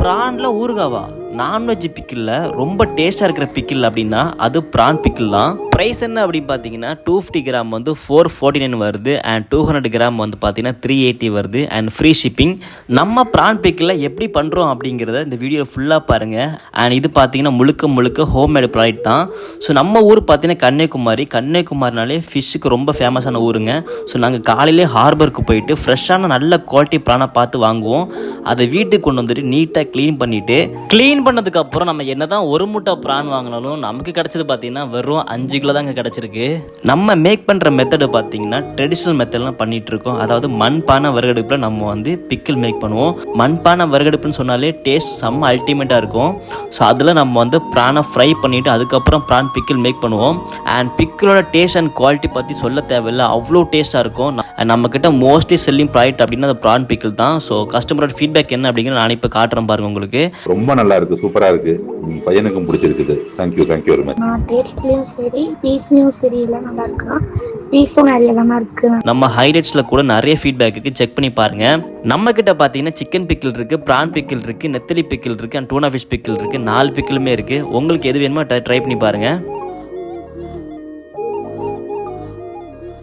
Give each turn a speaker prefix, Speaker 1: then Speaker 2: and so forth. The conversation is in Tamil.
Speaker 1: ப்ரான்ல ஊறுகாவா? நான்வெஜ் பிக்கிளில் ரொம்ப டேஸ்ட்டாக இருக்கிற பிக்கிள் அப்படின்னா அது ப்ரான் பிக்கிள் தான். ப்ரைஸ் என்ன அப்படின்னு பார்த்தீங்கன்னா 250 கிராம் வந்து 449 வருது அண்ட் 200 கிராம் வந்து பார்த்தீங்கன்னா 380 வருது அண்ட் ஃப்ரீ ஷிப்பிங். நம்ம ப்ரான் பிக்கிளில் எப்படி பண்ணுறோம் அப்படிங்கிறத இந்த வீடியோ ஃபுல்லாக பாருங்கள். அண்ட் இது பார்த்தீங்கன்னா முழுக்க ஹோம்மேடு ப்ராடக்ட் தான். ஸோ நம்ம ஊர் பார்த்தீங்கன்னா கன்னியாகுமரினாலே ஃபிஷ்ஷுக்கு ரொம்ப ஃபேமஸான ஊருங்க. ஸோ நாங்கள் காலையிலே ஹார்பருக்கு போயிட்டு ஃப்ரெஷ்ஷான நல்ல குவாலிட்டி ப்ரானை பார்த்து வாங்குவோம். அதை வீட்டுக்கு கொண்டு வந்துட்டு நீட்டாக க்ளீன் பண்ணதுக்கப்புறம் நம்ம என்ன தான் ஒரு மூட்டை ப்ரான் வாங்கினாலும் நமக்கு கிடச்சது பார்த்தீங்கன்னா வெறும் 5 கிலோ தாங்க கிடச்சிருக்கு. நம்ம மேக் பண்ணுற மெத்தடு பார்த்தீங்கன்னா ட்ரெடிஷ்னல் மெத்தட்லாம் பண்ணிகிட்டு இருக்கோம். அதாவது மண்பானை விறகடுப்பில் நம்ம வந்து பிக்கிள் மேக் பண்ணுவோம். மண்பானை விறகடுப்புன்னு சொன்னாலே டேஸ்ட் செம்ம அல்டிமேட்டாக இருக்கும். ஸோ அதில் நம்ம வந்து ப்ரானை ஃப்ரை பண்ணிவிட்டு அதுக்கப்புறம் ப்ரான் பிக்கிள் மேக் பண்ணுவோம். அண்ட் பிக்கிளோட டேஸ்ட் அண்ட் குவாலிட்டி பற்றி சொல்ல தேவையில்லை, அவ்வளோ டேஸ்ட்டாக இருக்கும். நம்மக்கிட்ட மோஸ்ட்லி செல்லிங் ப்ராடக்ட் அப்படின்னா அது ப்ரான் பிக்கிள் தான். ஸோ கஸ்டமரோட ஃபீட்பேக் என்ன அப்படிங்கிற நான் இப்போ காட்டுறேன் பாருங்க. உங்களுக்கு
Speaker 2: ரொம்ப நல்லா இருக்கு, சூப்பரா இருக்கு, பையனுக்கும் பிடிச்சிருக்குது. Thank you very much.
Speaker 3: டேஸ்ட்லயும் சரி பீஸ்லயும் சரி எல்லாம் நல்லா இருக்கு. பீஸும் நிறைய தான் இருக்கு.
Speaker 1: நம்ம ஹைலைட்ஸ்ல கூட நிறைய ஃபீட்பேக் இருக்கு, செக் பண்ணி பாருங்க. நம்ம கிட்ட பாத்தீங்கன்னா சிக்கன் பிக்கிள் இருக்கு, பிரான் பிக்கிள் இருக்கு, நெத்திலி பிக்கிள் இருக்கு அண்ட் டூனா ஃபிஷ் பிக்கிள் இருக்கு. 4 பிக்கிளுமே இருக்கு. உங்களுக்கு எது வேணுமோ ட்ரை பண்ணி பாருங்க.